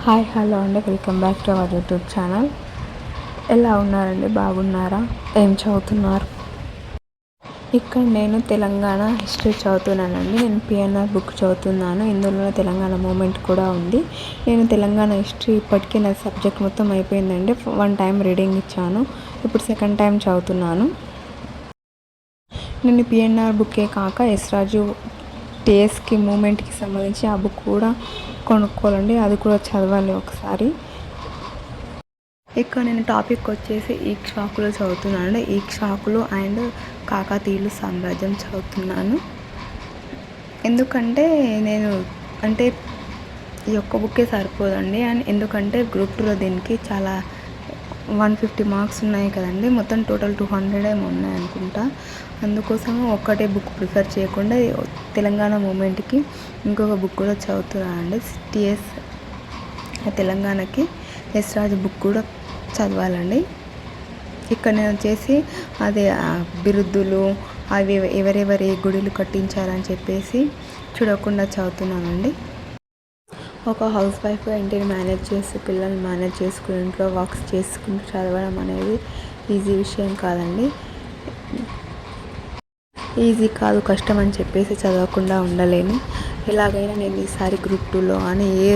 Hi hello అండి, welcome back to our YouTube channel. ఎలా ఉన్నారండి? బాగున్నారా? ఏం చదువుతున్నారు? ఇక్కడ నేను తెలంగాణ హిస్టరీ చదువుతున్నానండి. నేను పిఎన్ఆర్ బుక్ చదువుతున్నాను. ఇందులో తెలంగాణ మూమెంట్ కూడా ఉంది. నేను తెలంగాణ హిస్టరీ ఇప్పటికీ నా సబ్జెక్ట్ మొత్తం అయిపోయిందండి. 1 టైం రీడింగ్ ఇచ్చాను, ఇప్పుడు 2nd టైం చదువుతున్నాను. నేను పిఎన్ఆర్ బుక్కే కాక ఎస్రాజు టీఎస్కి మూమెంట్కి సంబంధించి ఆ బుక్ కూడా కొనుక్కోవాలండి, అది కూడా చదవాలి ఒకసారి. ఇక్కడ నేను టాపిక్ వచ్చేసి ఇక్ష్వాకులు చదువుతున్నాను. ఇక్ష్వాకులు అండ్ కాకతీయులు సామ్రాజ్యం చదువుతున్నాను. ఎందుకంటే నేను ఈ ఒక్క బుక్కే సరిపోదండి. అండ్ ఎందుకంటే గ్రూప్ 2లో దీనికి చాలా 150 మార్క్స్ ఉన్నాయి కదండి. మొత్తం టోటల్ 200 ఏమో ఉన్నాయి అనుకుంటా. అందుకోసం ఒక్కటే బుక్ ప్రిఫర్ చేయకుండా తెలంగాణ మూమెంట్కి ఇంకొక బుక్ కూడా చదువుతున్నానండి. టీఎస్ తెలంగాణకి ఎస్రాజు బుక్ కూడా చదవాలండి. ఇక్కడ నేను వచ్చేసి అదే బిరుదులు అవి ఎవరెవరి గుడులు కట్టించారని చెప్పేసి చూడకుండా చదువుతున్నానండి. ఒక హౌస్ వైఫ్ ఇంటిని మేనేజ్ చేస్తూ పిల్లల్ని మేనేజ్ చేసుకుని ఇంట్లో వర్క్స్ చేసుకుంటూ చదవడం అనేది ఈజీ విషయం కాదండి. ఈజీ కాదు, కష్టం అని చెప్పేసి చదవకుండా ఉండలేను. ఎలాగైనా నేను ఈసారి గ్రూప్ 2లో అని ఏ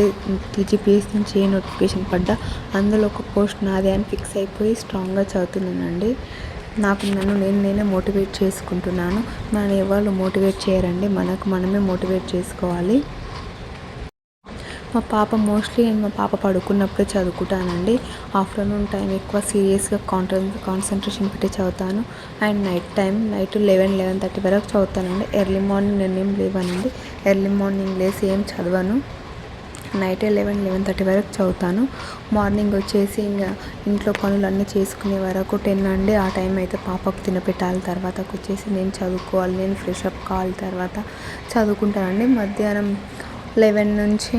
టీజీపీఎస్ నుంచి ఏ నోటిఫికేషన్ పడ్డా అందులో ఒక పోస్ట్ నాదే అని ఫిక్స్ అయిపోయి స్ట్రాంగ్గా చదువుతున్నానండి. నేనే మోటివేట్ చేసుకుంటున్నాను. మనల్ని ఎవరు మోటివేట్ చేయరండి, మనకు మనమే మోటివేట్ చేసుకోవాలి. మా పాప పడుకున్నప్పుడే చదువుకుంటానండి. ఆఫ్టర్నూన్ టైం ఎక్కువ సీరియస్గా కాన్సన్ట్రేషన్ పెట్టి చదువుతాను. అండ్ నైట్ 11:30 వరకు చదువుతానండి. ఎర్లీ మార్నింగ్ నేనేం లేవనండి. ఎర్లీ మార్నింగ్ లేసి ఏం చదవను. నైట్ 11:30 వరకు చదువుతాను. మార్నింగ్ వచ్చేసి ఇంకా ఇంట్లో పనులు అన్నీ చేసుకునే వరకు 10 అండి. ఆ టైం అయితే పాపకు తినపెట్టాలి. తర్వాతకు వచ్చేసి నేను చదువుకోవాలి, నేను ఫ్రెష్ అప్ కావాలి, తర్వాత చదువుకుంటానండి. మధ్యాహ్నం 11 నుంచి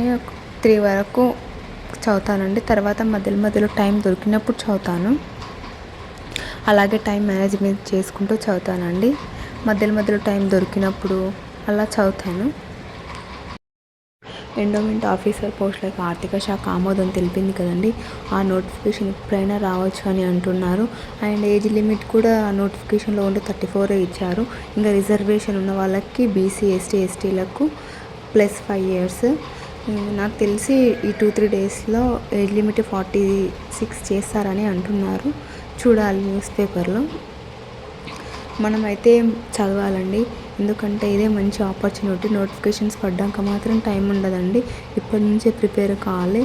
3 వరకు చదువుతానండి. తర్వాత మధ్యలో టైం దొరికినప్పుడు చదువుతాను. అలాగే టైం మేనేజ్మెంట్ చేసుకుంటూ చదువుతానండి. మధ్యలో టైం దొరికినప్పుడు అలా చదువుతాను. ఎండోమెంట్ ఆఫీసర్ పోస్టులకు ఆర్థిక శాఖ ఆమోదం తెలిపింది కదండి. ఆ నోటిఫికేషన్ ఎప్పుడైనా రావచ్చు అని అంటున్నారు. అండ్ ఏజ్ లిమిట్ కూడా నోటిఫికేషన్లో ఉండి 34 ఇచ్చారు. ఇంకా రిజర్వేషన్ ఉన్న వాళ్ళకి బీసీ ఎస్టీ ఎస్టీలకు +5 years. నాకు తెలిసి ఈ 2-3 డేస్లో ఏజ్ లిమిట్ 46 చేస్తారని అంటున్నారు. చూడాలి న్యూస్ పేపర్లో. మనమైతే చదవాలండి, ఎందుకంటే ఇదే మంచి ఆపర్చునిటీ. నోటిఫికేషన్స్ పడ్డాక మాత్రం టైం ఉండదండి, ఇప్పటి నుంచే ప్రిపేర్ కావాలి.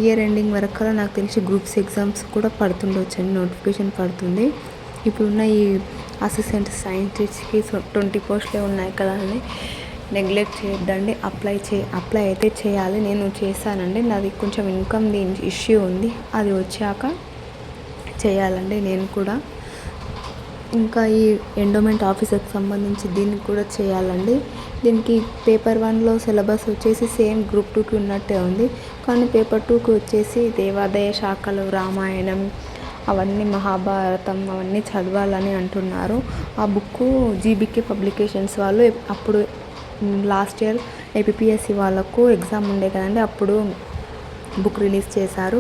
ఇయర్ ఎండింగ్ వరకు నాకు తెలిసి గ్రూప్స్ ఎగ్జామ్స్ కూడా పడుతుండొచ్చండి, నోటిఫికేషన్ పడుతుంది. ఇప్పుడున్న ఈ అసిస్టెంట్ సైంటిస్ట్కి 20 పోస్టులే ఉన్నాయి కదా అని నెగ్లెక్ట్ చేయొద్దండి. అప్లై అయితే చేయాలి. నేను చేశానండి. నాది కొంచెం ఇన్కమ్ ఇష్యూ ఉంది, అది వచ్చాక చేయాలండి నేను కూడా. ఇంకా ఈ ఎండోమెంట్ ఆఫీసర్కి సంబంధించి దీనికి కూడా చేయాలండి. దీనికి పేపర్ 1లో సిలబస్ వచ్చేసి సేమ్ గ్రూప్ 2కి ఉన్నట్టే ఉంది. కానీ పేపర్ 2కి వచ్చేసి దేవాదాయ శాఖలు, రామాయణం, అవన్నీ మహాభారతం అవన్నీ చదవాలని అంటున్నారు. ఆ బుక్ జీబీకే పబ్లికేషన్స్ వాళ్ళు అప్పుడు లాస్ట్ ఇయర్ ఏపీఎస్సి వాళ్ళకు ఎగ్జామ్ ఉండే కదండి, అప్పుడు బుక్ రిలీజ్ చేశారు.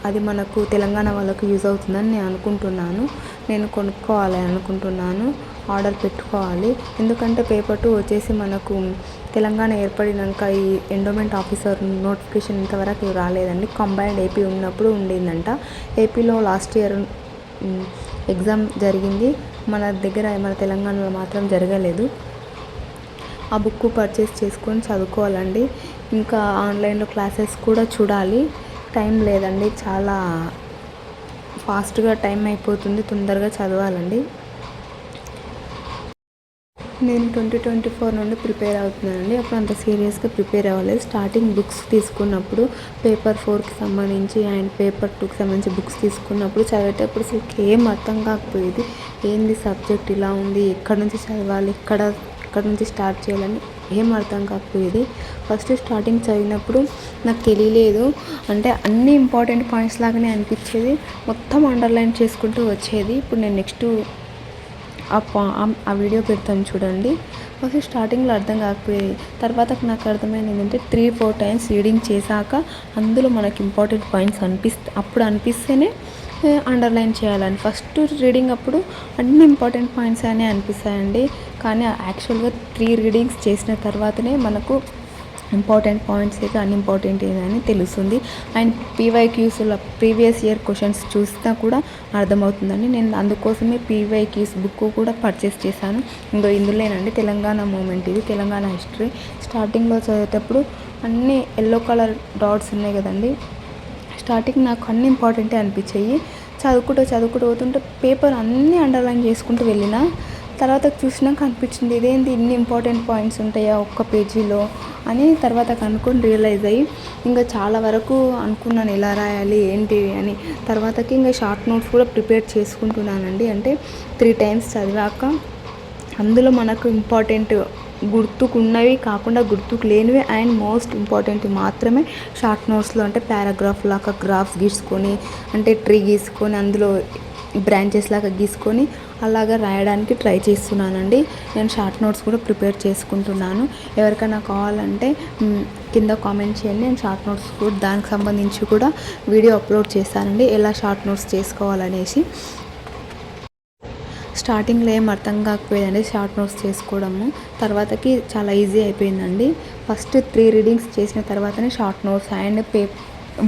అది మనకు తెలంగాణ వాళ్ళకు యూజ్ అవుతుందని నేను అనుకుంటున్నాను. నేను కొనుక్కోవాలి అనుకుంటున్నాను, ఆర్డర్ పెట్టుకోవాలి. ఎందుకంటే పేపర్ 2 వచ్చేసి మనకు తెలంగాణ ఏర్పడినాక ఈ ఎండోమెంట్ ఆఫీసర్ నోటిఫికేషన్ ఇంతవరకు రాలేదండి. కంబైన్డ్ ఏపీ ఉన్నప్పుడు ఉండిందంట. ఏపీలో లాస్ట్ ఇయర్ ఎగ్జామ్ జరిగింది, మన తెలంగాణలో మాత్రం జరగలేదు. ఆ బుక్ పర్చేస్ చేసుకొని చదువుకోవాలండి. ఇంకా ఆన్లైన్లో క్లాసెస్ కూడా చూడాలి. టైం లేదండి, చాలా ఫాస్ట్గా టైం అయిపోతుంది, తొందరగా చదవాలండి. నేను 2024 నుండి ప్రిపేర్ అవుతున్నానండి. అప్పుడు అంత సీరియస్గా ప్రిపేర్ అవ్వలేదు. స్టార్టింగ్ బుక్స్ తీసుకున్నప్పుడు పేపర్ 4కి సంబంధించి అండ్ పేపర్ 2కి సంబంధించి బుక్స్ తీసుకున్నప్పుడు చదివేటప్పుడు అసలు ఏం అర్థం కాకపోయేది. ఏంది సబ్జెక్ట్ ఇలా ఉంది, ఎక్కడి నుంచి చదవాలి, ఎక్కడి నుంచి స్టార్ట్ చేయాలని ఏం అర్థం కాకపోయేది. ఫస్ట్ స్టార్టింగ్ చదివినప్పుడు నాకు తెలియలేదు, అన్ని ఇంపార్టెంట్ పాయింట్స్ లాగానే అనిపించేది, మొత్తం అండర్లైన్ చేసుకుంటూ వచ్చేది. ఇప్పుడు నేను నెక్స్ట్ ఆ వీడియో పెడతాను చూడండి, ఫస్ట్ స్టార్టింగ్లో అర్థం కాకపోయేది. తర్వాత నాకు అర్థమైంది ఏంటంటే 3-4 టైమ్స్ రీడింగ్ చేశాక అందులో మనకి ఇంపార్టెంట్ పాయింట్స్ అప్పుడు అనిపిస్తేనే అండర్లైన్ చేయాలని. ఫస్ట్ రీడింగ్ అప్పుడు అన్ని ఇంపార్టెంట్ పాయింట్స్ అనే అనిపిస్తాయండి. కానీ యాక్చువల్గా 3 రీడింగ్స్ చేసిన తర్వాతనే మనకు ఇంపార్టెంట్ పాయింట్స్ ఏదో అన్ఇంపార్టెంట్ ఏదని తెలుస్తుంది. అండ్ పీవైక్యూస్లో ప్రీవియస్ ఇయర్ క్వశ్చన్స్ చూసినా కూడా అర్థమవుతుందండి. నేను అందుకోసమే పీవైక్యూస్ బుక్ కూడా పర్చేస్ చేశాను. ఇందులోనండి తెలంగాణ మూమెంట్, ఇది తెలంగాణ హిస్టరీ. స్టార్టింగ్లో చదివేటప్పుడు అన్నీ ఎల్లో కలర్ డాట్స్ ఉన్నాయి కదండి, స్టార్టింగ్ నాకు అన్ని ఇంపార్టెంటే అనిపించాయి. చదువుకుంటూ పోతుంటే పేపర్ అన్నీ అండర్లైన్ చేసుకుంటూ వెళ్ళిన తర్వాత చూసినాక అనిపించింది ఇదేంటి ఇన్ని ఇంపార్టెంట్ పాయింట్స్ ఉంటాయా ఒక్క పేజీలో అని తర్వాత కనుక్కొని రియలైజ్ అయ్యి ఇంకా చాలా వరకు అనుకున్నాను ఎలా రాయాలి ఏంటి అని. తర్వాతకి ఇంకా షార్ట్ నోట్స్ కూడా ప్రిపేర్ చేసుకుంటున్నానండి. అంటే 3 టైమ్స్ చదివాక అందులో మనకు ఇంపార్టెంట్ గుర్తుకున్నవి కాకుండా గుర్తుకు లేనివి అండ్ మోస్ట్ ఇంపార్టెంట్ మాత్రమే షార్ట్ నోట్స్లో, అంటే పారాగ్రాఫ్ లాగా గ్రాఫ్స్ గీసుకొని, అంటే ట్రీ గీసుకొని అందులో బ్రాంచెస్ లాగా గీసుకొని అలాగా రాయడానికి ట్రై చేస్తున్నానండి. నేను షార్ట్ నోట్స్ కూడా ప్రిపేర్ చేసుకుంటున్నాను. ఎవరికైనా కావాలంటే కింద కామెంట్ చేయండి. నేను షార్ట్ నోట్స్ కూడా దానికి సంబంధించి కూడా వీడియో అప్లోడ్ చేస్తానండి, ఎలా షార్ట్ నోట్స్ చేసుకోవాలనేసి. స్టార్టింగ్లో ఏం అర్థం కాకపోయేదండి షార్ట్ నోట్స్ చేసుకోవడము, తర్వాతకి చాలా ఈజీ అయిపోయిందండి. ఫస్ట్ 3 రీడింగ్స్ చేసిన తర్వాతనే షార్ట్ నోట్స్ అండ్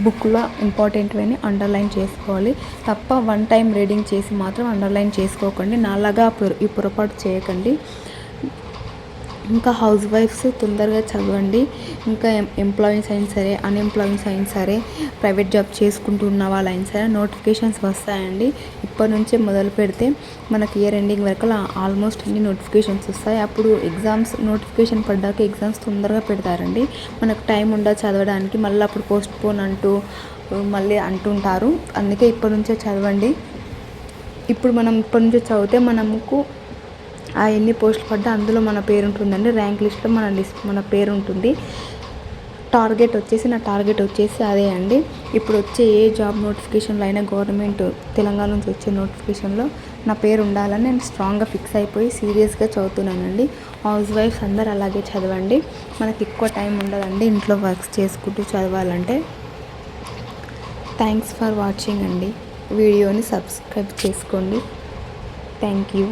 బుక్లో ఇంపార్టెంట్వని అండర్లైన్ చేసుకోవాలి తప్ప 1 టైం రీడింగ్ చేసి మాత్రం అండర్లైన్ చేసుకోకండి. నాలాగా ఈ పొరపాటు చేయకండి. ఇంకా హౌస్ వైఫ్స్ తొందరగా చదవండి. ఇంకా ఎంప్లాయీస్ అయినా సరే, అన్ఎంప్లాయీస్ అయినా సరే, ప్రైవేట్ జాబ్ చేసుకుంటున్న వాళ్ళైనా సరే నోటిఫికేషన్స్ వస్తాయండి. ఇప్పటి నుంచే మొదలు పెడితే మనకి ఇయర్ ఎండింగ్ వరకు ఆల్మోస్ట్ అన్ని నోటిఫికేషన్స్ వస్తాయి. అప్పుడు ఎగ్జామ్స్ నోటిఫికేషన్ పడ్డాక ఎగ్జామ్స్ తొందరగా పెడతారండి. మనకు టైం ఉండదు చదవడానికి, మళ్ళీ అప్పుడు పోస్ట్ పోన్ అంటూ మళ్ళీ అంటుంటారు. అందుకే ఇప్పటి నుంచే చదవండి. మనం ఇప్పటి నుంచే చదివితే మనకు ఎన్ని పోస్టులు పడ్డా అందులో మన పేరు ఉంటుందండి. ర్యాంక్ లిస్ట్లో మన పేరు ఉంటుంది. నా టార్గెట్ వచ్చేసి అదే అండి. ఇప్పుడు వచ్చే ఏ జాబ్ నోటిఫికేషన్లో అయినా గవర్నమెంట్ తెలంగాణ నుంచి వచ్చే నోటిఫికేషన్లో నా పేరు ఉండాలని నేను స్ట్రాంగ్గా ఫిక్స్ అయిపోయి సీరియస్గా చదువుతున్నానండి. హౌస్ వైఫ్స్ అందరు అలాగే చదవండి. మనకి ఎక్కువ టైం ఉండదండి ఇంట్లో వర్క్స్ చేసుకుంటూ చదవాలంటే. థ్యాంక్స్ ఫర్ వాచింగ్ అండి. వీడియోని సబ్స్క్రైబ్ చేసుకోండి. Thank you.